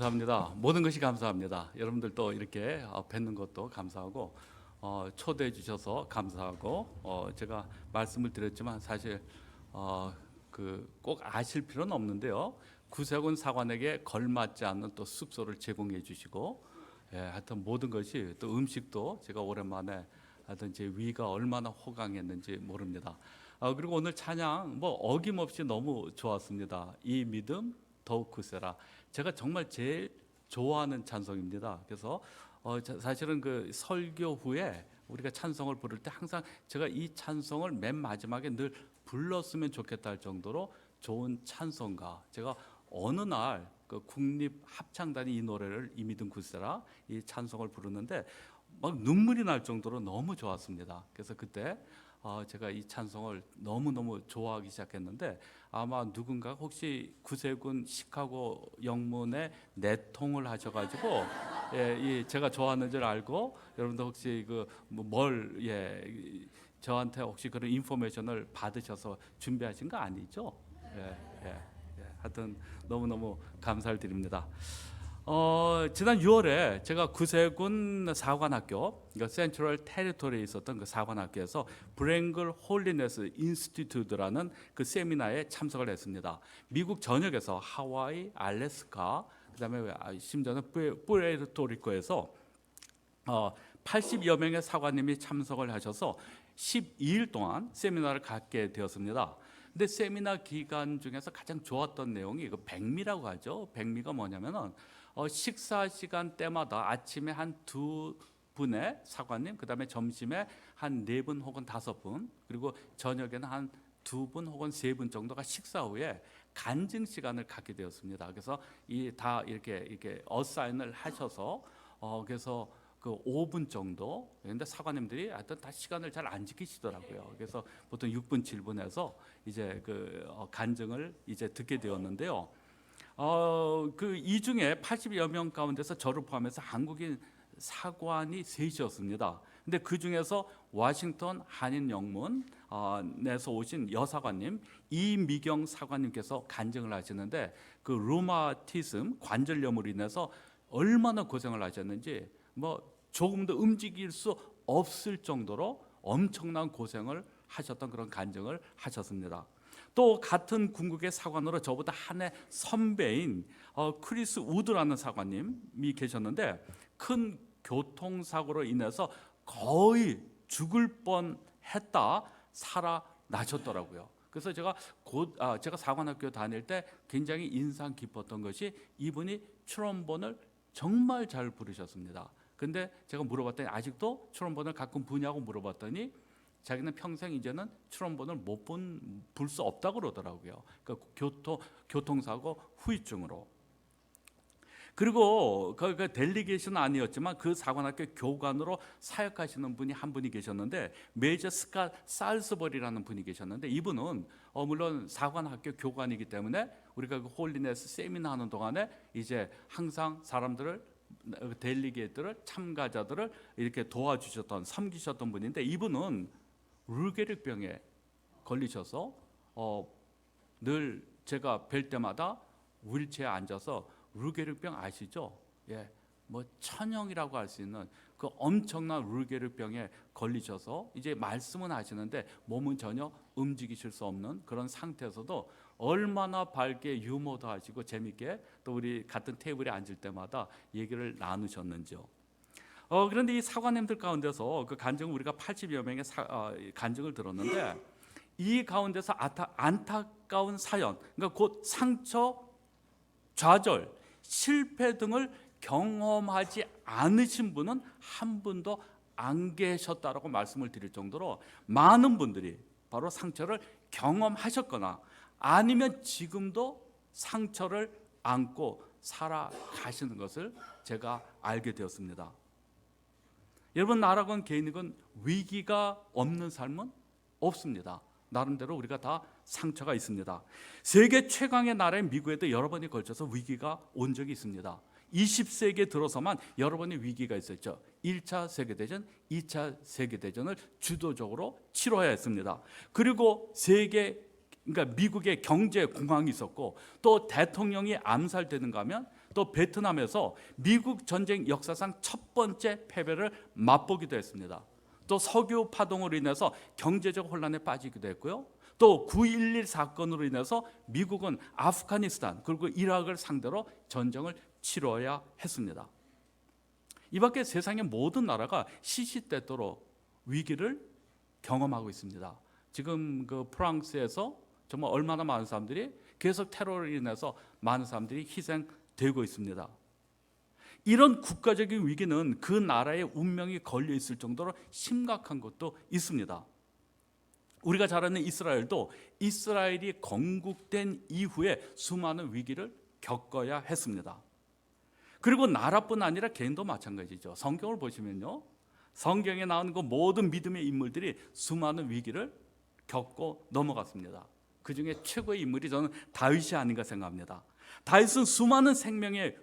감사합니다. 모든 것이 감사합니다. 여러분들 또 이렇게 뵙는 것도 감사하고 초대해 주셔서 감사하고 제가 말씀을 드렸지만 사실 그 꼭 아실 필요는 없는데요. 구세군 사관에게 걸맞지 않는 또 숙소를 제공해 주시고 하여튼 모든 것이 또 음식도 제가 오랜만에 하여튼 제 위가 얼마나 호강했는지 모릅니다. 그리고 오늘 찬양 뭐 어김없이 너무 좋았습니다. 이 믿음 더욱 굳세라. 제가 정말 제일 좋아하는 찬송입니다. 그래서 사실은 그 설교 후에 우리가 찬송을 부를 때 항상 제가 이 찬송을 맨 마지막에 늘 불렀으면 좋겠다 할 정도로 좋은 찬송가. 제가 어느 날 그 국립 합창단이 이 노래를 이 믿음 굳세라 이 찬송을 부르는데 막 눈물이 날 정도로 너무 좋았습니다. 그래서 그때 제가 이 찬송을 너무너무 좋아하기 시작했는데 아마 누군가 혹시 구세군 시카고 영문에 내통을 하셔가지고 제가 좋아하는 줄 알고 여러분들 혹시 저한테 혹시 그런 인포메이션을 받으셔서 준비하신 거 아니죠? 하여튼 너무너무 감사를 드립니다. 지난 6월에 제가 구세군 사관학교, 그러니까 센트럴 테리토리에 있었던 그 사관학교에서 브랭글 홀리네스 인스티튜트라는 그 세미나에 참석을 했습니다. 미국 전역에서 하와이, 알래스카, 그다음에 심지어는 푸에르토리코에서 80여 명의 사관님이 참석을 하셔서 12일 동안 세미나를 갖게 되었습니다. 근데 세미나 기간 중에서 가장 좋았던 내용이 그 백미라고 하죠. 백미가 뭐냐면은 식사 시간 때마다 아침에 한 두 분의 사관님, 그다음에 점심에 한 네 분 혹은 다섯 분, 그리고 저녁에는 한 두 분 혹은 세 분 정도가 식사 후에 간증 시간을 갖게 되었습니다. 그래서 다 이렇게 어사인을 하셔서 그래서 그 5분 정도. 근데 사관님들이 하여튼 다 시간을 잘 안 지키시더라고요. 그래서 보통 6분, 7분에서 이제 그 간증을 이제 듣게 되었는데요. 그 이 중에 80여 명 가운데서 저를 포함해서 한국인 사관이 셋이었습니다. 근데 그 중에서 워싱턴 한인영문에서 오신 여사관님 이미경 사관님께서 간증을 하시는데 그 루마티즘 관절염으로 인해서 얼마나 고생을 하셨는지 뭐 조금 더 움직일 수 없을 정도로 엄청난 고생을 하셨던 그런 간증을 하셨습니다. 또 같은 궁극의 사관으로 저보다 한 해 선배인 크리스 우드라는 사관님이 계셨는데 큰 교통사고로 인해서 거의 죽을 뻔했다 살아나셨더라고요. 그래서 제가 제가 사관학교 다닐 때 굉장히 인상 깊었던 것이 이분이 트럼본을 정말 잘 부르셨습니다. 근데 제가 물어봤더니 아직도 트럼본을 가끔 부냐고 물어봤더니 자기는 평생 이제는 트럼본을 불 수 없다고 그러더라고요. 그러니까 교통사고 후유증으로. 그리고 그 델리게이션은 아니었지만 그 사관학교 교관으로 사역하시는 분이 한 분이 계셨는데 메이저 스카 살스버리라는 분이 계셨는데 이분은 물론 사관학교 교관이기 때문에 우리가 그 홀리네스 세미나 하는 동안에 이제 항상 사람들을 델리게이트를 참가자들을 이렇게 도와주셨던 섬기셨던 분인데 이분은 루게릭병에 걸리셔서 늘 제가 뵐 때마다 휠체어에 앉아서 루게릭병 아시죠? 뭐 천형이라고 할 수 있는 그 엄청난 루게릭병에 걸리셔서 이제 말씀은 하시는데 몸은 전혀 움직이실 수 없는 그런 상태에서도 얼마나 밝게 유머도 하시고 재밌게 또 우리 같은 테이블에 앉을 때마다 얘기를 나누셨는지요. 그런데 이 사관님들 가운데서 그 간증을 우리가 80여 명의 간증을 들었는데 이 가운데서 안타까운 사연, 그러니까 곧 상처, 좌절, 실패 등을 경험하지 않으신 분은 한 분도 안 계셨다라고 말씀을 드릴 정도로 많은 분들이 바로 상처를 경험하셨거나 아니면 지금도 상처를 안고 살아가시는 것을 제가 알게 되었습니다. 여러분, 나라건 개인이건 위기가 없는 삶은 없습니다. 나름대로 우리가 다 상처가 있습니다. 세계 최강의 나라인 미국에도 여러 번에 걸쳐서 위기가 온 적이 있습니다. 20세기에 들어서만 여러 번의 위기가 있었죠. 1차 세계대전, 2차 세계대전을 주도적으로 치러야 했습니다. 그리고 그러니까 미국의 경제 공황이 있었고 또 대통령이 암살되는가 하면 또 베트남에서 미국 전쟁 역사상 첫 번째 패배를 맛보기도 했습니다. 또 석유 파동으로 인해서 경제적 혼란에 빠지기도 했고요. 또 9.11 사건으로 인해서 미국은 아프가니스탄 그리고 이라크를 상대로 전쟁을 치러야 했습니다. 이 밖에 세상의 모든 나라가 시시때때로 위기를 경험하고 있습니다. 지금 그 프랑스에서 정말 얼마나 많은 사람들이 계속 테러로 인해서 많은 사람들이 희생되고 있습니다. 이런 국가적인 위기는 그 나라의 운명이 걸려 있을 정도로 심각한 것도 있습니다. 우리가 잘 아는 이스라엘도 이스라엘이 건국된 이후에 수많은 위기를 겪어야 했습니다. 그리고 나라뿐 아니라 개인도 마찬가지죠. 성경을 보시면요, 성경에 나오는 그 모든 믿음의 인물들이 수많은 위기를 겪고 넘어갔습니다. 그 중에 최고의 인물이 저는 다윗이 아닌가 생각합니다. 다윗은 수많은 생명의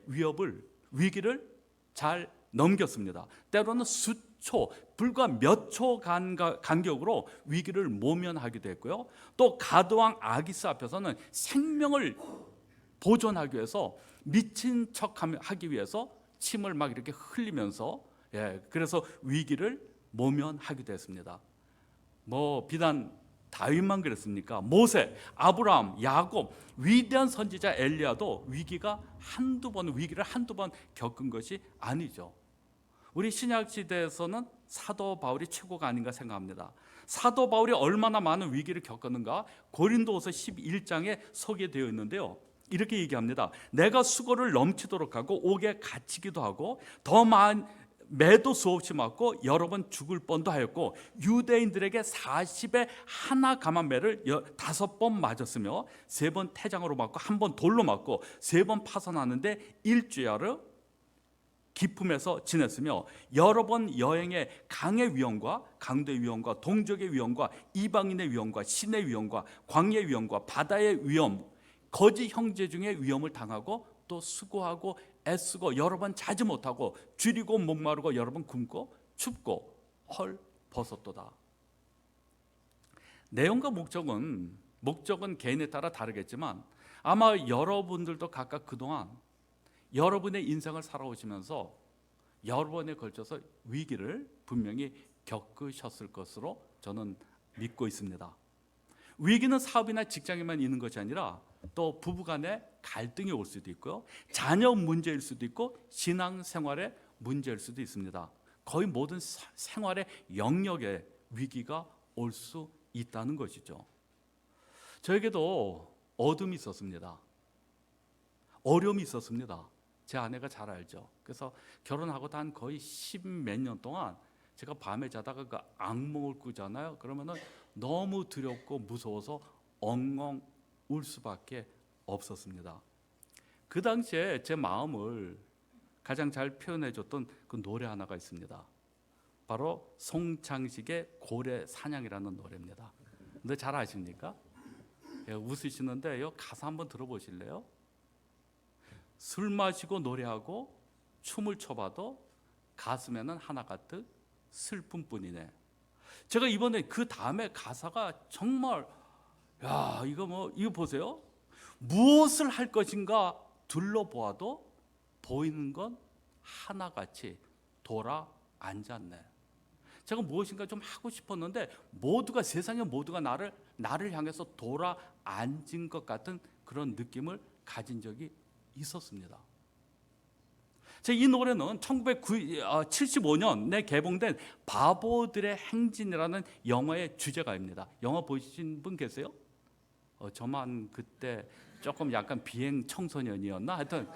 위기를 잘 넘겼습니다. 때로는 수초, 불과 몇 초 간격으로 위기를 모면하기도 했고요. 또 가드왕 아기스 앞에서는 생명을 보존하기 위해서 미친 척하기 위해서 침을 막 이렇게 흘리면서 그래서 위기를 모면하기도 했습니다. 비단 다윗만 그랬습니까? 모세, 아브라함, 야곱, 위대한 선지자 엘리야도 위기를 한두 번 겪은 것이 아니죠. 우리 신약 시대에서는 사도 바울이 최고가 아닌가 생각합니다. 사도 바울이 얼마나 많은 위기를 겪었는가 고린도후서 11장에 소개되어 있는데요, 이렇게 얘기합니다. 내가 수고를 넘치도록 하고 옥에 갇히기도 하고 매도 수없이 맞고 여러 번 죽을 뻔도 하였고 유대인들에게 40에 하나 감한매를 5번 맞았으며 3번 태장으로 맞고 1번 돌로 맞고 3번 파선하는데 일주야를 기품에서 지냈으며 여러 번 여행에 강의 위험과 강도의 위험과 동족의 위험과 이방인의 위험과 신의 위험과 광야의 위험과 바다의 위험, 거짓 형제 중에 위험을 당하고 또 수고하고 애쓰고 여러 번 자지 못하고 줄이고 목마르고 여러 번 굶고 춥고 헐벗었도다. 내용과 목적은 개인에 따라 다르겠지만 아마 여러분들도 각각 그동안 여러분의 인생을 살아오시면서 여러 번에 걸쳐서 위기를 분명히 겪으셨을 것으로 저는 믿고 있습니다. 위기는 사업이나 직장에만 있는 것이 아니라 또 부부간에 갈등이 올 수도 있고요, 자녀 문제일 수도 있고 신앙생활의 문제일 수도 있습니다. 거의 모든 생활의 영역에 위기가 올 수 있다는 것이죠. 저에게도 어둠이 있었습니다. 어려움이 있었습니다. 제 아내가 잘 알죠. 그래서 결혼하고 한 거의 10몇 년 동안 제가 밤에 자다가 그 악몽을 꾸잖아요. 그러면은 너무 두렵고 무서워서 엉엉 울 수밖에 없었습니다. 그 당시에 제 마음을 가장 잘 표현해줬던 그 노래 하나가 있습니다. 바로 송창식의 고래 사냥이라는 노래입니다. 근데 잘 아십니까? 웃으시는데 가사 한번 들어보실래요? 술 마시고 노래하고 춤을 춰봐도 가슴에는 하나 가득 슬픔뿐이네. 제가 이번에 그 다음에 가사가 정말 이거 보세요. 무엇을 할 것인가 둘러보아도 보이는 건 하나같이 돌아 앉았네. 제가 무엇인가 좀 하고 싶었는데 세상의 모두가 나를 향해서 돌아 앉은 것 같은 그런 느낌을 가진 적이 있었습니다. 이 노래는 1975년에 개봉된 바보들의 행진이라는 영화의 주제가입니다. 영화 보신 분 계세요? 저만 그때 조금 약간 비행 청소년이었나? 하여튼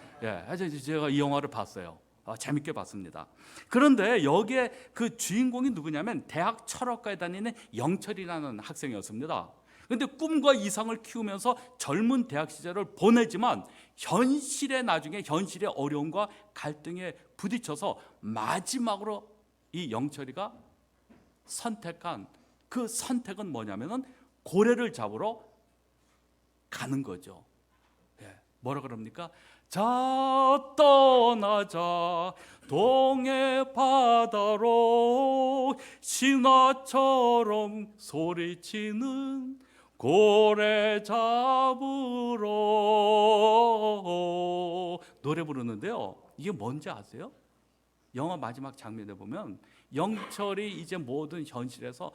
제가 이 영화를 봤어요. 재밌게 봤습니다. 그런데 여기에 그 주인공이 누구냐면 대학 철학과에 다니는 영철이라는 학생이었습니다. 그런데 꿈과 이상을 키우면서 젊은 대학 시절을 보내지만 나중에 현실의 어려움과 갈등에 부딪혀서 마지막으로 이 영철이가 선택한 그 선택은 뭐냐면은 고래를 잡으러 가는 거죠. 뭐라 그럽니까? 자 떠나자 동해 바다로 신화처럼 소리치는 고래 잡으러 노래 부르는데요. 이게 뭔지 아세요? 영화 마지막 장면에 보면 영철이 이제 모든 현실에서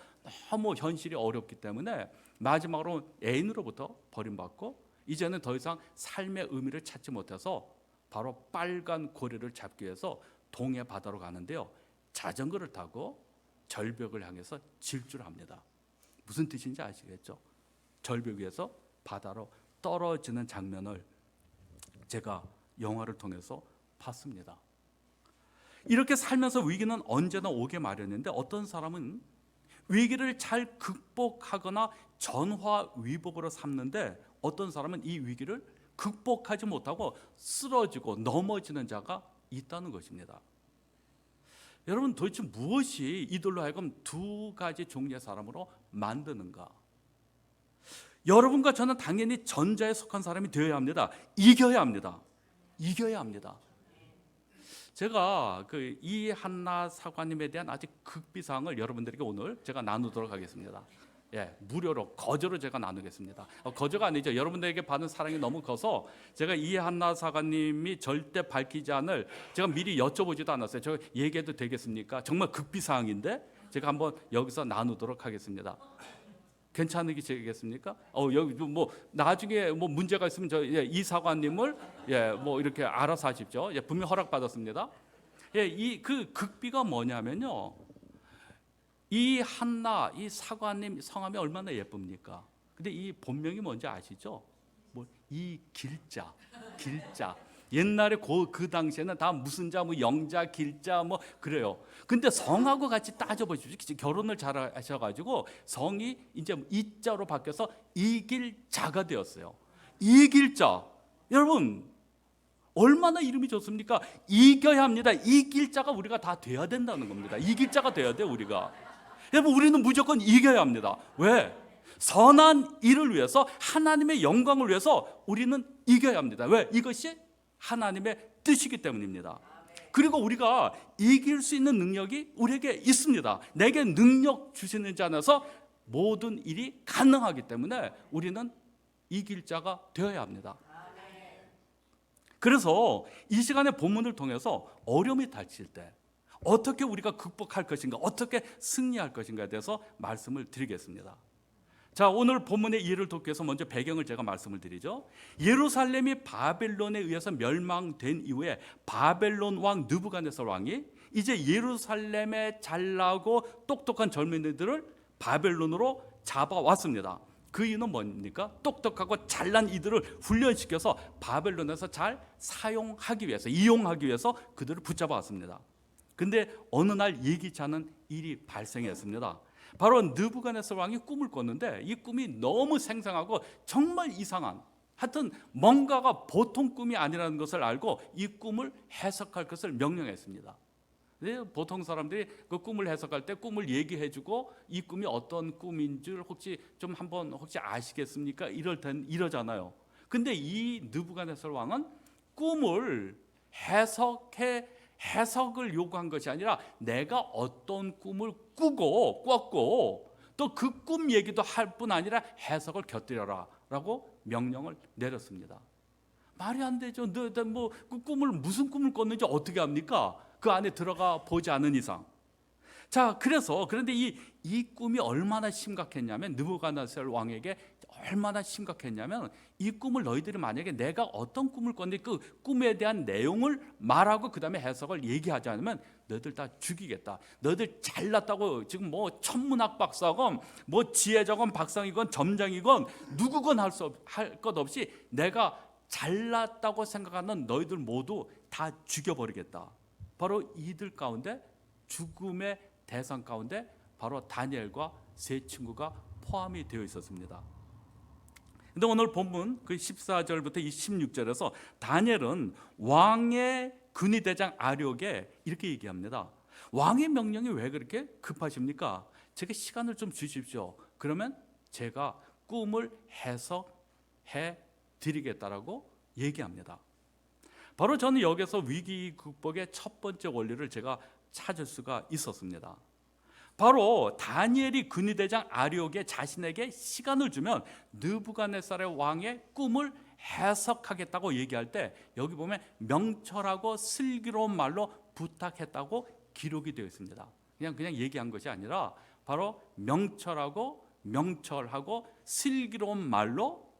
너무 현실이 어렵기 때문에 마지막으로 애인으로부터 버림받고 이제는 더 이상 삶의 의미를 찾지 못해서 바로 빨간 고리를 잡기 위해서 동해 바다로 가는데요. 자전거를 타고 절벽을 향해서 질주합니다. 무슨 뜻인지 아시겠죠? 절벽 위에서 바다로 떨어지는 장면을 제가 영화를 통해서 봤습니다. 이렇게 살면서 위기는 언제나 오게 마련인데 어떤 사람은 위기를 잘 극복하거나 전화위복으로 삼는데 어떤 사람은 이 위기를 극복하지 못하고 쓰러지고 넘어지는 자가 있다는 것입니다. 여러분 도대체 무엇이 이들로 하여금 두 가지 종류의 사람으로 만드는가? 여러분과 저는 당연히 전자에 속한 사람이 되어야 합니다. 이겨야 합니다. 이겨야 합니다. 제가 그 이한나 사관님에 대한 아주 극비사항을 여러분들에게 오늘 제가 나누도록 하겠습니다. 무료로 거저로 제가 나누겠습니다. 거저가 아니죠. 여러분들에게 받은 사랑이 너무 커서 제가 이한나 사관님이 절대 밝히지 않을 제가 미리 여쭤보지도 않았어요. 제가 얘기해도 되겠습니까? 정말 극비사항인데 제가 한번 여기서 나누도록 하겠습니다. 괜찮으시겠습니까? 여기 뭐 나중에 뭐 문제가 있으면 이 사관님을 뭐 이렇게 알아서 하십시오. 분명 허락 받았습니다. 이 그 극비가 뭐냐면요. 이 한나 이 사관님 성함이 얼마나 예쁩니까? 근데 이 본명이 뭔지 아시죠? 뭐 이 길자. 옛날에 그 당시에는 다 무슨 자, 뭐 영자, 길자, 뭐 그래요. 근데 성하고 같이 따져보십시오. 결혼을 잘 하셔가지고 성이 이제 이자로 바뀌어서 이길자가 되었어요. 이길자. 여러분 얼마나 이름이 좋습니까? 이겨야 합니다. 이길자가 우리가 다 돼야 된다는 겁니다. 이길자가 돼야 돼 우리가. 여러분 우리는 무조건 이겨야 합니다. 왜? 선한 일을 위해서 하나님의 영광을 위해서 우리는 이겨야 합니다. 왜? 이것이 하나님의 뜻이기 때문입니다. 그리고 우리가 이길 수 있는 능력이 우리에게 있습니다. 내게 능력 주시는 자 안에서 모든 일이 가능하기 때문에 우리는 이길 자가 되어야 합니다. 그래서 이 시간에 본문을 통해서 어려움이 닥칠 때 어떻게 우리가 극복할 것인가, 어떻게 승리할 것인가에 대해서 말씀을 드리겠습니다. 자, 오늘 본문의 이해를 돕기 위해서 먼저 배경을 제가 말씀을 드리죠. 예루살렘이 바벨론에 의해서 멸망된 이후에 바벨론 왕 느부갓네살 왕이 이제 예루살렘에 잘나고 똑똑한 젊은이들을 바벨론으로 잡아왔습니다. 그 이유는 뭡니까? 똑똑하고 잘난 이들을 훈련시켜서 바벨론에서 잘 사용하기 위해서, 이용하기 위해서 그들을 붙잡아왔습니다. 근데 어느 날 예기치 않은 일이 발생했습니다. 바로 느부갓네살 왕이 꿈을 꿨는데 이 꿈이 너무 생생하고 정말 이상한, 하여튼 뭔가가 보통 꿈이 아니라는 것을 알고 이 꿈을 해석할 것을 명령했습니다. 보통 사람들이 그 꿈을 해석할 때 꿈을 얘기해주고 이 꿈이 어떤 꿈인 줄 혹시 좀 한번 혹시 아시겠습니까? 이러잖아요. 근데 이 느부갓네살 왕은 꿈을 해석을 요구한 것이 아니라 내가 어떤 꿈을 꿨고 또 그 꿈 얘기도 할 뿐 아니라 해석을 곁들여라 라고 명령을 내렸습니다. 말이 안 되죠. 뭐 그 꿈을 무슨 꿈을 꿨는지 어떻게 합니까? 그 안에 들어가 보지 않은 이상. 자, 그런데 이 꿈이 얼마나 심각했냐면 느부갓네살 왕에게 얼마나 심각했냐면 이 꿈을 너희들이 만약에 내가 어떤 꿈을 꿨는데 그 꿈에 대한 내용을 말하고 그 다음에 해석을 얘기하지 않으면 너희들 다 죽이겠다. 너희들 잘났다고 지금 뭐 천문학 박사건 뭐 지혜적인 박사이건 점장이건 누구건 할 것 없이 내가 잘났다고 생각하는 너희들 모두 다 죽여버리겠다. 바로 이들 가운데 죽음의 대상 가운데 바로 다니엘과 세 친구가 포함이 되어 있었습니다. 근데 오늘 본문 그 14절부터 16절에서 다니엘은 왕의 근위대장 아력에 이렇게 얘기합니다. 왕의 명령이 왜 그렇게 급하십니까? 제게 시간을 좀 주십시오. 그러면 제가 꿈을 해석해 드리겠다라고 얘기합니다. 바로 저는 여기서 위기 극복의 첫 번째 원리를 제가 찾을 수가 있었습니다. 바로 다니엘이 근위대장 아리옥에 자신에게 시간을 주면 느부갓네살의 왕의 꿈을 해석하겠다고 얘기할 때 여기 보면 명철하고 슬기로운 말로 부탁했다고 기록이 되어 있습니다. 그냥 얘기한 것이 아니라 바로 명철하고 슬기로운 말로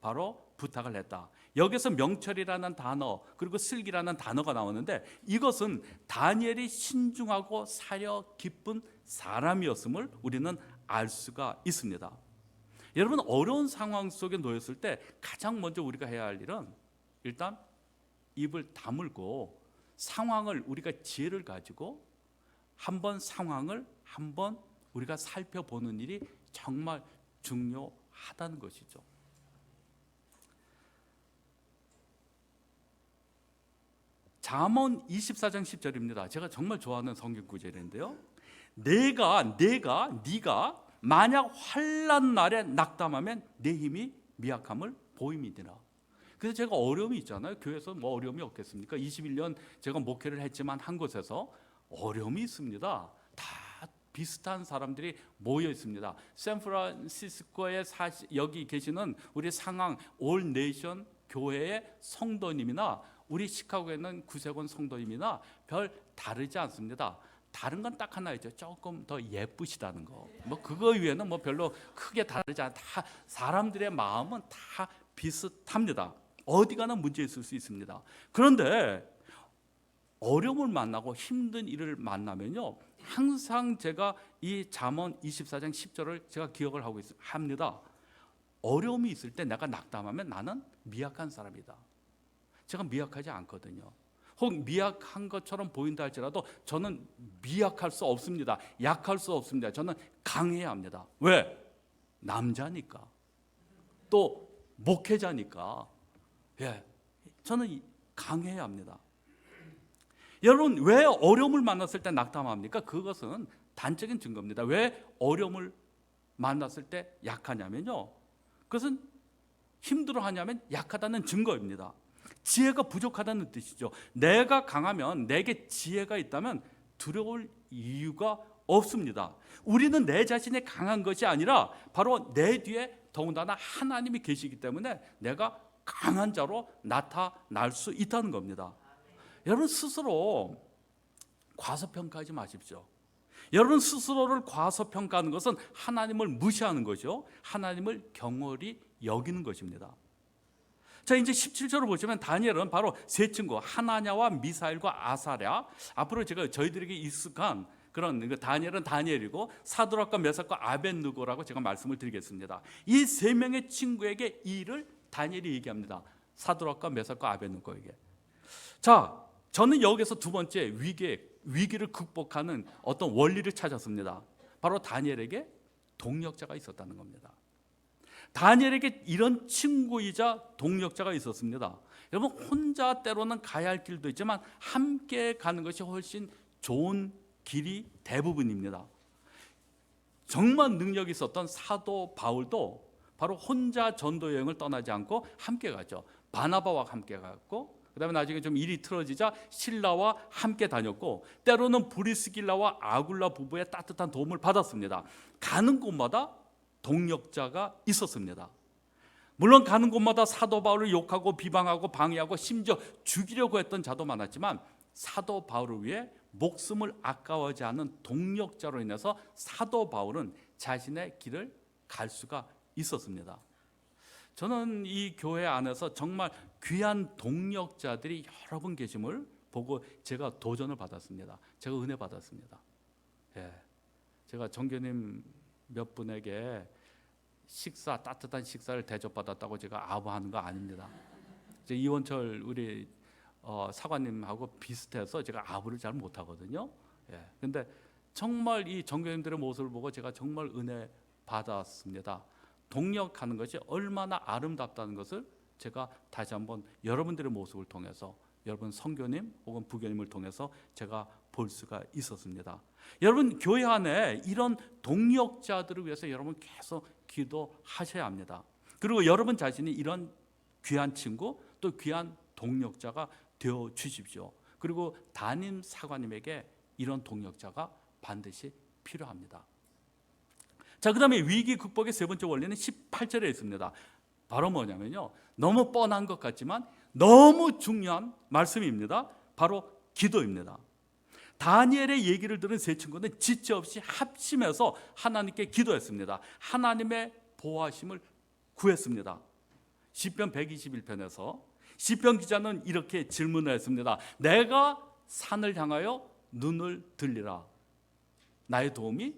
바로 부탁을 했다. 여기서 명철이라는 단어 그리고 슬기라는 단어가 나오는데 이것은 다니엘이 신중하고 사려 깊은 사람이었음을 우리는 알 수가 있습니다. 여러분, 어려운 상황 속에 놓였을 때 가장 먼저 우리가 해야 할 일은 일단 입을 다물고 상황을 우리가 지혜를 가지고 상황을 한번 우리가 살펴보는 일이 정말 중요하다는 것이죠. 잠언 24장 10절입니다. 제가 정말 좋아하는 성경 구절인데요. 네가 만약 환난 날에 낙담하면 내 힘이 미약함을 보임이니라. 그래서 제가 어려움이 있잖아요. 교회에서 뭐 어려움이 없겠습니까? 21년 제가 목회를 했지만 한 곳에서 어려움이 있습니다. 다 비슷한 사람들이 모여 있습니다. 샌프란시스코에 여기 계시는 우리 상황 올 네이션 교회의 성도님이나 우리 시카고에 있는 구세군 성도님이나 별 다르지 않습니다. 다른 건 딱 하나 있죠. 조금 더 예쁘시다는 거. 뭐 그거 위에는 뭐 별로 크게 다르지 않다. 사람들의 마음은 다 비슷합니다. 어디 가나 문제 있을 수 있습니다. 그런데 어려움을 만나고 힘든 일을 만나면요, 항상 제가 이 잠언 24장 10절을 제가 기억을 하고 합니다. 어려움이 있을 때 내가 낙담하면 나는 미약한 사람이다. 제가 미약하지 않거든요. 혹 미약한 것처럼 보인다 할지라도 저는 미약할 수 없습니다. 약할 수 없습니다. 저는 강해야 합니다. 왜? 남자니까. 또 목회자니까. 예, 저는 강해야 합니다. 여러분, 왜 어려움을 만났을 때 낙담합니까? 그것은 단적인 증거입니다. 왜 어려움을 만났을 때 약하냐면요, 그것은 힘들어하냐면 약하다는 증거입니다. 지혜가 부족하다는 뜻이죠. 내가 강하면, 내게 지혜가 있다면 두려울 이유가 없습니다. 우리는 내 자신이 강한 것이 아니라 바로 내 뒤에 더군다나 하나님이 계시기 때문에 내가 강한 자로 나타날 수 있다는 겁니다. 여러분, 스스로 과소평가하지 마십시오. 여러분, 스스로를 과소평가하는 것은 하나님을 무시하는 것이요, 하나님을 경홀히 여기는 것입니다. 자, 이제 17절을 보시면 다니엘은 바로 세 친구 하나냐와 미사엘과 아사랴, 앞으로 제가 저희들에게 익숙한 그런 다니엘은 다니엘이고 사드락과 메삭과 아벳느고라고 제가 말씀을 드리겠습니다. 이 세 명의 친구에게 이 일을 다니엘이 얘기합니다. 사드락과 메삭과 아벳느고에게. 자, 저는 여기서 두 번째 위기를 극복하는 어떤 원리를 찾았습니다. 바로 다니엘에게 동력자가 있었다는 겁니다. 다니엘에게 이런 친구이자 동력자가 있었습니다. 여러분, 혼자 때로는 가야 할 길도 있지만 함께 가는 것이 훨씬 좋은 길이 대부분입니다. 정말 능력이 있었던 사도 바울도 바로 혼자 전도 여행을 떠나지 않고 함께 가죠. 바나바와 함께 갔고, 그다음에 나중에 좀 일이 틀어지자 실라와 함께 다녔고, 때로는 브리스길라와 아굴라 부부의 따뜻한 도움을 받았습니다. 가는 곳마다 동력자가 있었습니다. 물론 가는 곳마다 사도 바울을 욕하고 비방하고 방해하고 심지어 죽이려고 했던 자도 많았지만 사도 바울을 위해 목숨을 아까워하지 않는 동력자로 인해서 사도 바울은 자신의 길을 갈 수가 있었습니다. 저는 이 교회 안에서 정말 귀한 동력자들이 여러 분 계심을 보고 제가 도전을 받았습니다. 제가 은혜 받았습니다. 예, 제가 정교님 몇 분에게 따뜻한 식사를 대접받았다고 제가 아부하는 거 아닙니다. 이제 이원철 우리 사관님하고 비슷해서 제가 아부를 잘 못하거든요. 예, 근데 정말 이 정교님들의 모습을 보고 제가 정말 은혜 받았습니다. 동력하는 것이 얼마나 아름답다는 것을 제가 다시 한번 여러분들의 모습을 통해서, 여러분 선교님 혹은 부교님을 통해서 제가 볼 수가 있었습니다. 여러분, 교회 안에 이런 동력자들을 위해서 여러분 계속 기도하셔야 합니다. 그리고 여러분 자신이 이런 귀한 친구 또 귀한 동력자가 되어 주십시오. 그리고 담임 사관님에게 이런 동력자가 반드시 필요합니다. 자, 그 다음에 위기 극복의 세 번째 원리는 18절에 있습니다. 바로 뭐냐면요, 너무 뻔한 것 같지만 너무 중요한 말씀입니다. 바로 기도입니다. 다니엘의 얘기를 들은 세 친구는 지체 없이 합심해서 하나님께 기도했습니다. 하나님의 보호하심을 구했습니다. 시편 121편에서 시편 기자는 이렇게 질문을 했습니다. 내가 산을 향하여 눈을 들리라. 나의 도움이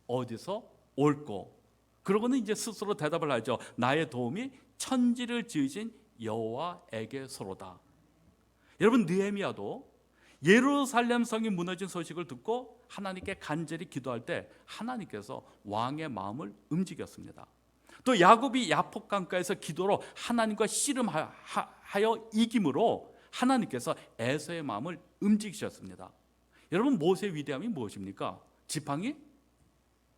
어디서 올꼬? 그러고는 이제 스스로 대답을 하죠. 나의 도움이 천지를 지으신 여호와에게서로다. 여러분, 느헤미야도 예루살렘 성이 무너진 소식을 듣고 하나님께 간절히 기도할 때 하나님께서 왕의 마음을 움직였습니다. 또 야곱이 야복 강가에서 기도로 하나님과 씨름하여 이김으로 하나님께서 에서의 마음을 움직이셨습니다. 여러분, 모세의 위대함이 무엇입니까? 지팡이?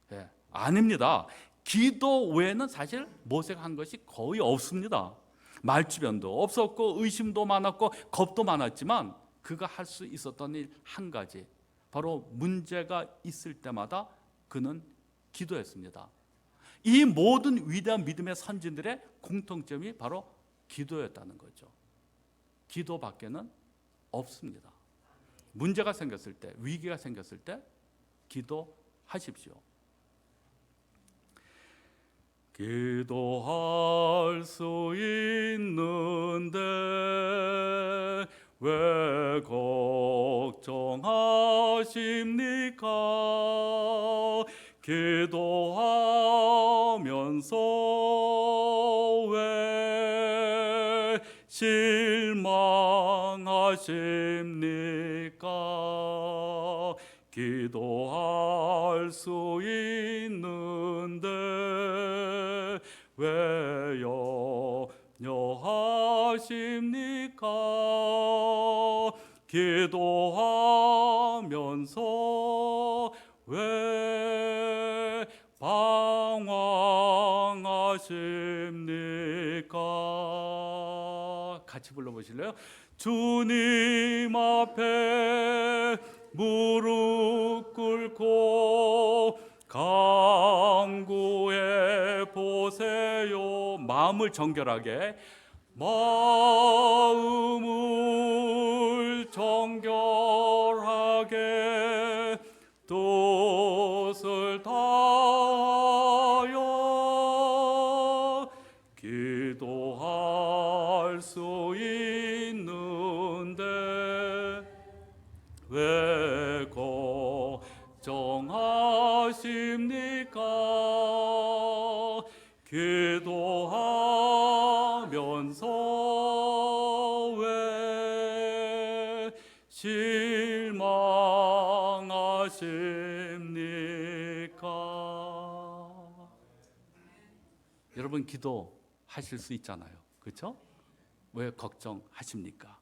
네, 아닙니다. 기도 외에는 사실 모세가 한 것이 거의 없습니다. 말주변도 없었고 의심도 많았고 겁도 많았지만 그가 할 수 있었던 일 한 가지, 바로 문제가 있을 때마다 그는 기도했습니다. 이 모든 위대한 믿음의 선진들의 공통점이 바로 기도였다는 거죠. 기도밖에는 없습니다. 문제가 생겼을 때, 위기가 생겼을 때 기도하십시오. 기도할 수 있는데 왜 걱정하십니까? 기도하면서 왜 실망하십니까? 기도할 수 있는데 왜 염려하십니까? 기도하면서 왜 방황하십니까? 같이 불러보실래요? 주님 앞에 무릎 꿇고 간구해 보세요. 마음을 정결하게, 마음을 정결하게 뜻을 다하여 기도할 수 있는데 왜 걱정하십니까? 기도하면서 왜 실망하십니까? 여러분, 기도하실 수 있잖아요. 그렇죠? 왜 걱정하십니까?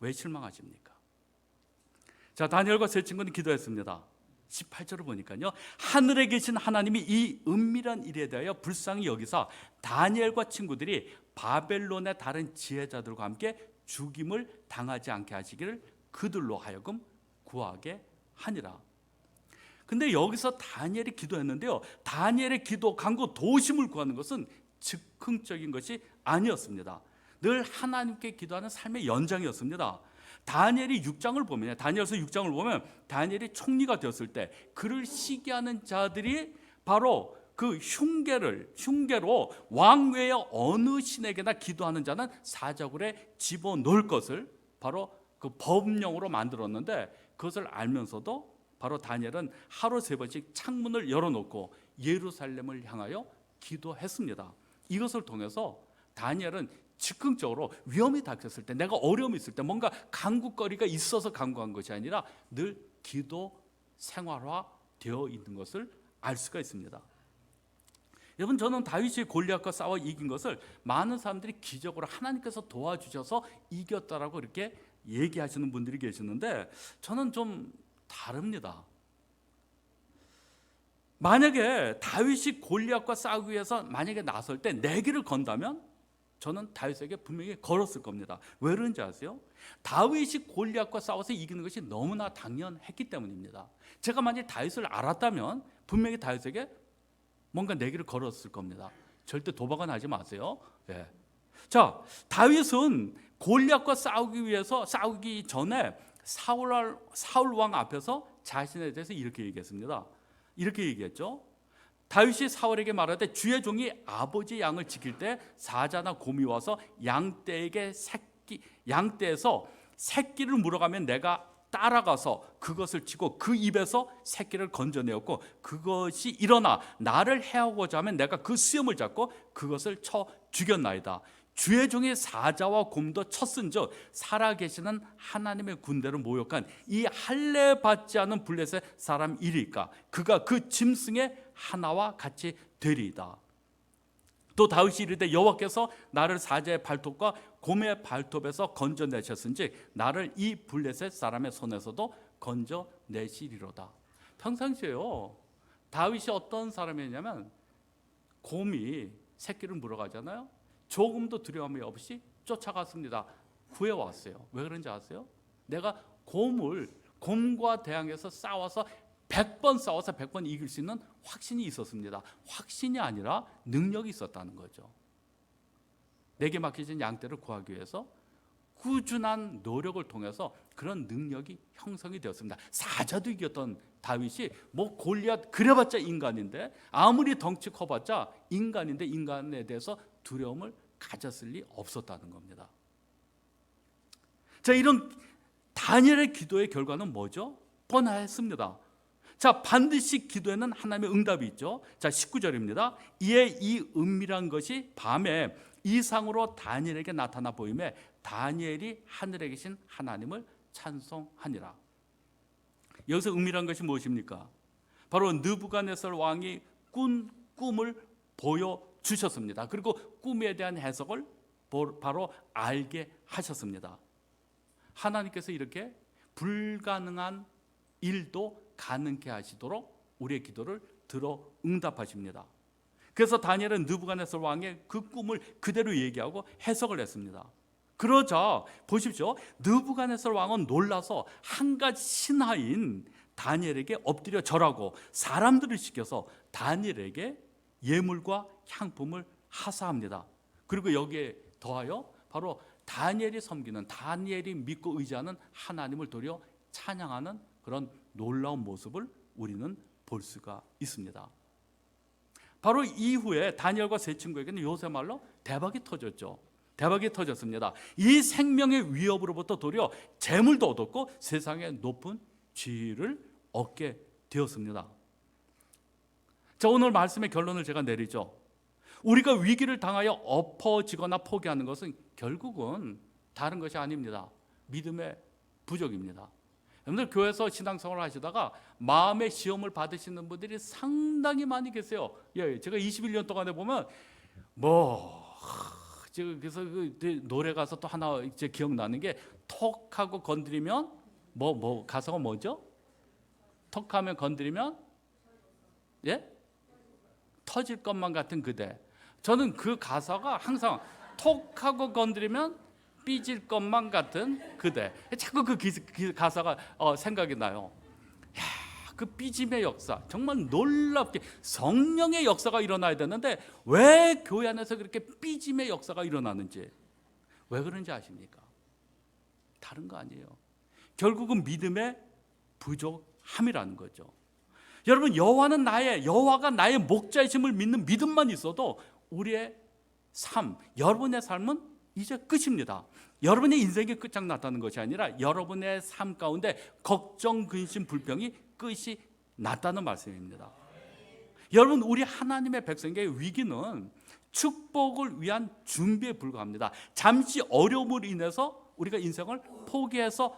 왜 실망하십니까? 자, 다니엘과 세 친구는 기도했습니다. 18절을 보니까요, 하늘에 계신 하나님이 이 은밀한 일에 대하여 불쌍히 여기사 다니엘과 친구들이 바벨론의 다른 지혜자들과 함께 죽임을 당하지 않게 하시기를 그들로 하여금 구하게 하니라. 근데 여기서 다니엘이 기도했는데요, 다니엘의 기도, 간구, 도심을 구하는 것은 즉흥적인 것이 아니었습니다. 늘 하나님께 기도하는 삶의 연장이었습니다. 다니엘이 6장을 보면, 다니엘서 6장을 보면 다니엘이 총리가 되었을 때 그를 시기하는 자들이 바로 그 흉계로 왕 외에 어느 신에게나 기도하는 자는 사자굴에 집어넣을 것을 바로 그 법령으로 만들었는데, 그것을 알면서도 바로 다니엘은 하루 3번씩 창문을 열어놓고 예루살렘을 향하여 기도했습니다. 이것을 통해서 다니엘은 즉흥적으로 위험이 닥쳤을 때, 내가 어려움이 있을 때, 뭔가 간구거리가 있어서 간구한 것이 아니라 늘 기도 생활화 되어 있는 것을 알 수가 있습니다. 여러분, 저는 다윗이 골리앗과 싸워 이긴 것을 많은 사람들이 기적으로 하나님께서 도와주셔서 이겼다라고 이렇게 얘기하시는 분들이 계시는데, 저는 좀 다릅니다. 만약에 다윗이 골리앗과 싸우기 위해서 만약에 나설 때 내기를 건다면 저는 다윗에게 분명히 걸었을 겁니다. 왜 그런지 아세요? 다윗이 골리앗과 싸워서 이기는 것이 너무나 당연했기 때문입니다. 제가 만약 다윗을 알았다면 분명히 다윗에게 뭔가 내기를 걸었을 겁니다. 절대 도박은 하지 마세요. 예. 자, 다윗은 골리앗과 싸우기 전에 사울 왕 앞에서 자신에 대해서 이렇게 얘기했습니다. 이렇게 얘기했죠. 다윗이 사울에게 말하되 주의 종이 아버지 양을 지킬 때 사자나 곰이 와서 양떼에서 새끼를 물어가면 내가 따라가서 그것을 치고 그 입에서 새끼를 건져내었고 그것이 일어나 나를 해하고자 하면 내가 그 수염을 잡고 그것을 쳐 죽였나이다. 주의 종이 사자와 곰도 쳤은즉 살아계시는 하나님의 군대를 모욕한 이 할례 받지 않은 블레셋 사람 이리까 그가 그 짐승의 하나와 같이 되리이다. 또 다윗이 이르되 여호와께서 나를 사자의 발톱과 곰의 발톱에서 건져내셨은즉 나를 이 블레셋 사람의 손에서도 건져내시리로다. 평상시에요 다윗이 어떤 사람이었냐면 곰이 새끼를 물어가잖아요. 조금도 두려움이 없이 쫓아갔습니다. 구해왔어요. 왜 그런지 아세요? 내가 곰과 대항해서 싸워서 100번 싸워서 100번 이길 수 있는 확신이 있었습니다. 확신이 아니라 능력이 있었다는 거죠. 내게 맡겨진 양떼를 구하기 위해서 꾸준한 노력을 통해서 그런 능력이 형성이 되었습니다. 사자도 이겼던 다윗이 골리앗 그래봤자 인간인데 아무리 덩치 커봤자 인간인데 인간에 대해서 두려움을 가졌을 리 없었다는 겁니다. 자, 이런 다니엘의 기도의 결과는 뭐죠? 뻔했습니다. 자, 반드시 기도에는 하나님의 응답이 있죠. 자, 19절입니다. 이에 이 은밀한 것이 밤에 이상으로 다니엘에게 나타나 보이매 다니엘이 하늘에 계신 하나님을 찬송하니라. 여기서 은밀한 것이 무엇입니까? 바로 느부갓네살 왕이 꾼 꿈을 보여주셨습니다. 그리고 꿈에 대한 해석을 바로 알게 하셨습니다. 하나님께서 이렇게 불가능한 일도 가능케 하시도록 우리의 기도를 들어 응답하십니다. 그래서 다니엘은 느부갓네살 왕의 그 꿈을 그대로 얘기하고 해석을 했습니다. 그러자 보십시오. 느부갓네살 왕은 놀라서 한 가지 신하인 다니엘에게 엎드려 절하고 사람들을 시켜서 다니엘에게 예물과 향품을 하사합니다. 그리고 여기에 더하여 바로 다니엘이 섬기는, 다니엘이 믿고 의지하는 하나님을 도려 찬양하는 그런 놀라운 모습을 우리는 볼 수가 있습니다. 바로 이후에 다니엘과 세 친구에게는 요새 말로 대박이 터졌죠. 대박이 터졌습니다. 이 생명의 위협으로부터 도리어 재물도 얻었고 세상의 높은 지위를 얻게 되었습니다. 자, 오늘 말씀의 결론을 제가 내리죠. 우리가 위기를 당하여 엎어지거나 포기하는 것은 결국은 다른 것이 아닙니다. 믿음의 부족입니다. 여러분들 교회에서 신앙생활을 하시다가 마음의 시험을 받으시는 분들이 상당히 많이 계세요. 예, 제가 21년 동안에 보면 그래서 그 노래 가사 또 하나 이제 기억나는 게 톡하고 건드리면 가사가 뭐죠? 톡하면 건드리면 예? 터질 것만 같은 그대. 저는 그 가사가 항상 톡하고 건드리면 삐질 것만 같은 그대. 자꾸 그 가사가 생각이 나요. 야, 그 삐짐의 역사 정말 놀랍게 성령의 역사가 일어나야 되는데 왜 교회 안에서 그렇게 삐짐의 역사가 일어나는지 왜 그런지 아십니까? 다른 거 아니에요. 결국은 믿음의 부족함이라는 거죠. 여러분, 여호와가 나의 목자이심을 믿는 믿음만 있어도 우리의 삶, 여러분의 삶은 이제 끝입니다. 여러분의 인생이 끝장났다는 것이 아니라 여러분의 삶 가운데 걱정, 근심, 불평이 끝이 났다는 말씀입니다. 여러분, 우리 하나님의 백성에게 위기는 축복을 위한 준비에 불과합니다. 잠시 어려움으로 인해서 우리가 인생을 포기해서는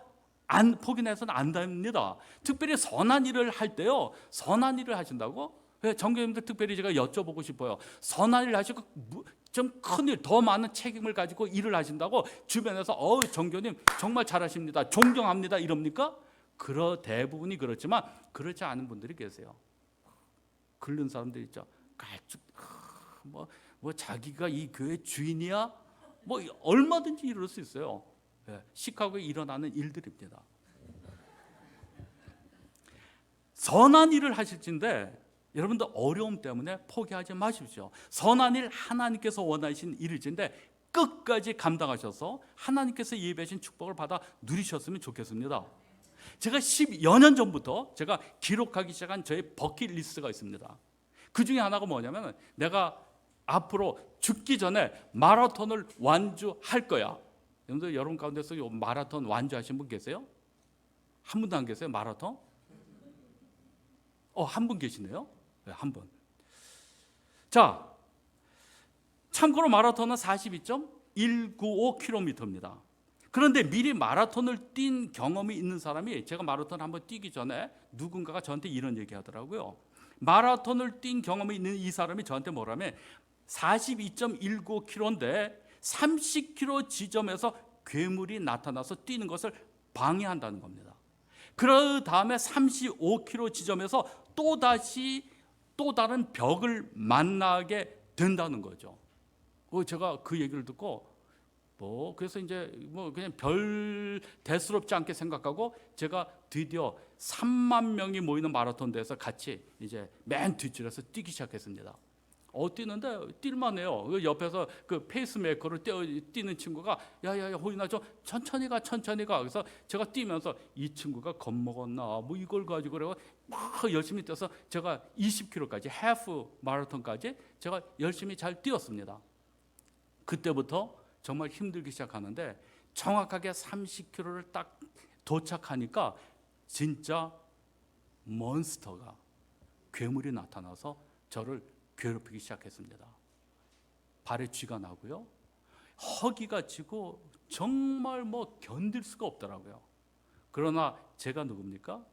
안 됩니다. 특별히 선한 일을 할 때요. 선한 일을 하신다고? 정교님들 특별히 제가 여쭤보고 싶어요. 선한 일을 하시고 좀 큰 일, 더 많은 책임을 가지고 일을 하신다고 주변에서 정교님 정말 잘하십니다, 존경합니다 이럽니까? 대부분이 그렇지만 그렇지 않은 분들이 계세요. 긁는 사람들 있죠. 깔쭉 자기가 이 교회 주인이야? 뭐 얼마든지 이룰 수 있어요. 시카고에 일어나는 일들입니다. 선한 일을 하실진데 여러분들 어려움 때문에 포기하지 마십시오. 선한 일 하나님께서 원하신 일일진데 끝까지 감당하셔서 하나님께서 예배하신 축복을 받아 누리셨으면 좋겠습니다. 제가 10여 년 전부터 제가 기록하기 시작한 저의 버킷리스트가 있습니다. 그 중에 하나가 뭐냐면 내가 앞으로 죽기 전에 마라톤을 완주할 거야. 여러분 가운데서 마라톤 완주하신 분 계세요? 한 분도 안 계세요? 마라톤? 한 분 계시네요. 네, 한 분. 자, 참고로 마라톤은 42.195km입니다. 그런데 미리 마라톤을 뛴 경험이 있는 사람이, 제가 마라톤 한번 뛰기 전에 누군가가 저한테 이런 얘기 하더라고요. 마라톤을 뛴 경험이 있는 이 사람이 저한테 뭐라면 42.195km인데 30km 지점에서 괴물이 나타나서 뛰는 것을 방해한다는 겁니다. 그 다음에 35km 지점에서 또 다른 벽을 만나게 된다는 거죠. 제가 그 얘기를 듣고 그래서 이제 그냥 별 대수롭지 않게 생각하고 제가 드디어 3만 명이 모이는 마라톤 대회에서 같이 이제 맨 뒷줄에서 뛰기 시작했습니다. 뛰는데 뛸만해요. 옆에서 그 페이스메이커를 뛰는 친구가 야야야 호인아 좀 천천히 가. 그래서 제가 뛰면서 이 친구가 겁먹었나 이걸 가지고 그래서 막 열심히 뛰어서 제가 20km까지 하프 마라톤까지 제가 열심히 잘 뛰었습니다. 그때부터 정말 힘들기 시작하는데 정확하게 30km를 딱 도착하니까 진짜 몬스터가, 괴물이 나타나서 저를 괴롭히기 시작했습니다. 발에 쥐가 나고요, 허기가 지고 정말 견딜 수가 없더라고요. 그러나 제가 누굽니까?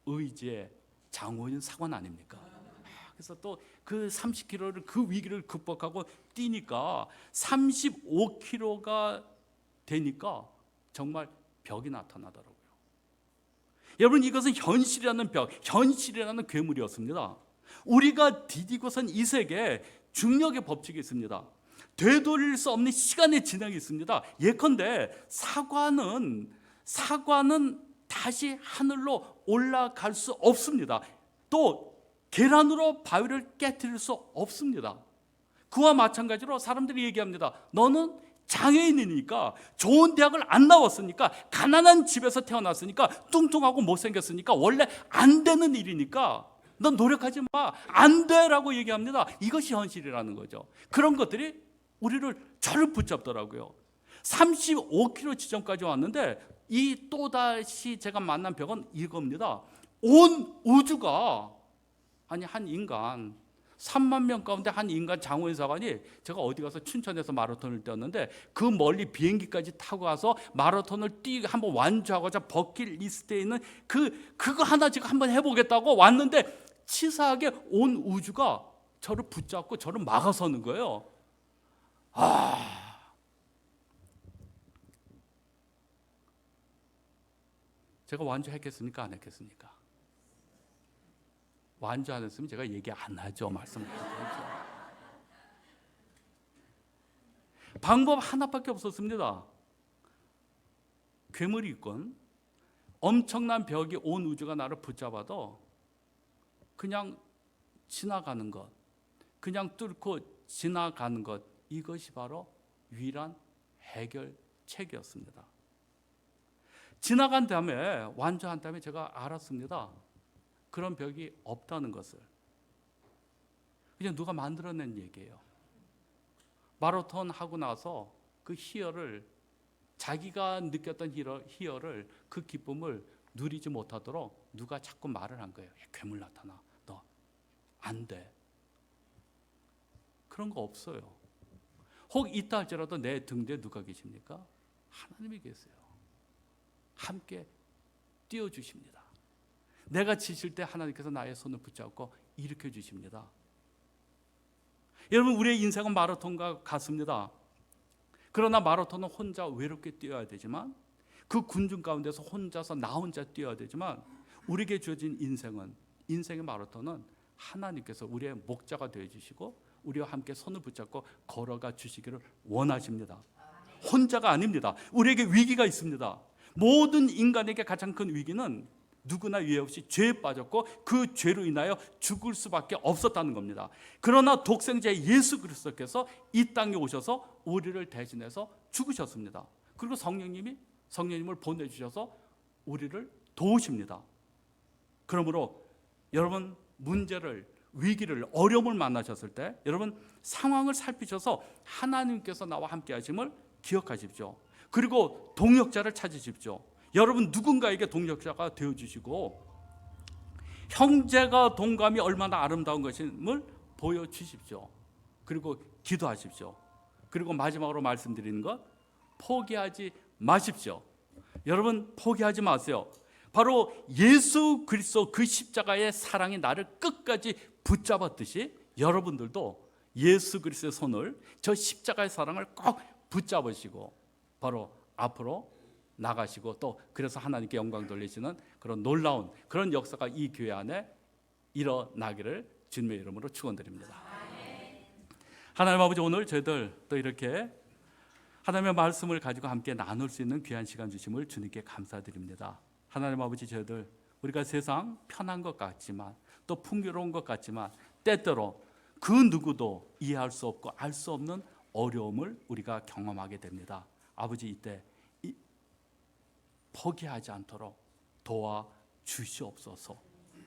의지의 장호인 사관 아닙니까? 그래서 또 그 30km를 그 위기를 극복하고 뛰니까 35km가 되니까 정말 벽이 나타나더라고요. 여러분, 이것은 현실이라는 벽, 현실이라는 괴물이었습니다. 우리가 디디고선 이 세계에 중력의 법칙이 있습니다. 되돌릴 수 없는 시간의 진행이 있습니다. 예컨대 사과는 다시 하늘로 올라갈 수 없습니다. 또 계란으로 바위를 깨트릴 수 없습니다. 그와 마찬가지로 사람들이 얘기합니다. 너는 장애인이니까, 좋은 대학을 안 나왔으니까, 가난한 집에서 태어났으니까, 뚱뚱하고 못생겼으니까, 원래 안 되는 일이니까 넌 노력하지 마, 안 돼라고 얘기합니다. 이것이 현실이라는 거죠. 그런 것들이 저를 붙잡더라고요. 35km 지점까지 왔는데 이 또다시 제가 만난 벽은 이겁니다. 온 우주가, 한 인간 3만 명 가운데 한 인간 장호인 사관이, 제가 어디 가서 춘천에서 마라톤을 뛰었는데 그 멀리 비행기까지 타고 가서 마라톤을 한번 완주하고자 버킷리스트에 있는 그거 하나 제가 한번 해보겠다고 왔는데 치사하게 온 우주가 저를 붙잡고 저를 막아서는 거예요. 제가 완주했겠습니까? 안 했겠습니까? 완주 안 했으면 제가 얘기 안 하죠. 말씀을 하죠. 방법 하나밖에 없었습니다. 괴물이 있건 엄청난 벽이 온 우주가 나를 붙잡아도 그냥 지나가는 것, 그냥 뚫고 지나가는 것, 이것이 바로 유일한 해결책이었습니다. 지나간 다음에, 완주한 다음에 제가 알았습니다. 그런 벽이 없다는 것을. 그냥 누가 만들어낸 얘기예요. 마라톤 하고 나서 그 희열을, 자기가 느꼈던 희열을, 그 기쁨을 누리지 못하도록 누가 자꾸 말을 한 거예요. 괴물 나타나, 너 안 돼. 그런 거 없어요. 혹 있다 할지라도 내 등 뒤에 누가 계십니까? 하나님이 계세요. 함께 띄워주십니다. 내가 지칠 때 하나님께서 나의 손을 붙잡고 일으켜 주십니다. 여러분, 우리의 인생은 마라톤과 같습니다. 그러나 마라톤은 혼자 외롭게 뛰어야 되지만, 그 군중 가운데서 나 혼자 뛰어야 되지만, 우리에게 주어진 인생의 마라톤은 하나님께서 우리의 목자가 되어 주시고 우리와 함께 손을 붙잡고 걸어가 주시기를 원하십니다. 혼자가 아닙니다. 우리에게 위기가 있습니다. 모든 인간에게 가장 큰 위기는 누구나 유해 없이 죄에 빠졌고 그 죄로 인하여 죽을 수밖에 없었다는 겁니다. 그러나 독생자 예수 그리스도께서 이 땅에 오셔서 우리를 대신해서 죽으셨습니다. 그리고 성령님을 보내주셔서 우리를 도우십니다. 그러므로 여러분 문제를, 위기를, 어려움을 만나셨을 때 여러분 상황을 살피셔서 하나님께서 나와 함께 하심을 기억하십시오. 그리고 동역자를 찾으십시오. 여러분 누군가에게 동역자가 되어주시고 형제가 동감이 얼마나 아름다운 것임을 보여주십시오. 그리고 기도하십시오. 그리고 마지막으로 말씀드리는 것, 포기하지 마십시오. 여러분 포기하지 마세요. 바로 예수 그리스도 그 십자가의 사랑이 나를 끝까지 붙잡았듯이 여러분들도 예수 그리스도의 손을, 저 십자가의 사랑을 꼭 붙잡으시고 바로 앞으로 나가시고 또 그래서 하나님께 영광 돌리시는 그런 놀라운 그런 역사가 이 교회 안에 일어나기를 주님의 이름으로 축원드립니다. 하나님 아버지, 오늘 저희들 또 이렇게 하나님의 말씀을 가지고 함께 나눌 수 있는 귀한 시간 주심을 주님께 감사드립니다. 하나님 아버지, 저희들 우리가 세상 편한 것 같지만 또 풍요로운 것 같지만 때때로 그 누구도 이해할 수 없고 알 수 없는 어려움을 우리가 경험하게 됩니다. 아버지, 이때 포기하지 않도록 도와주시옵소서.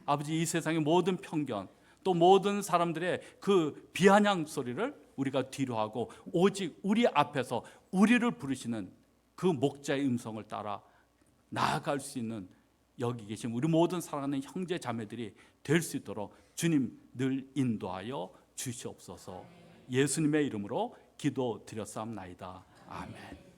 아버지, 이 세상의 모든 편견 또 모든 사람들의 그 비아냥 소리를 우리가 뒤로하고 오직 우리 앞에서 우리를 부르시는 그 목자의 음성을 따라 나아갈 수 있는 여기 계신 우리 모든 사랑하는 형제 자매들이 될 수 있도록 주님 늘 인도하여 주시옵소서. 예수님의 이름으로 기도드렸사옵나이다. 아멘.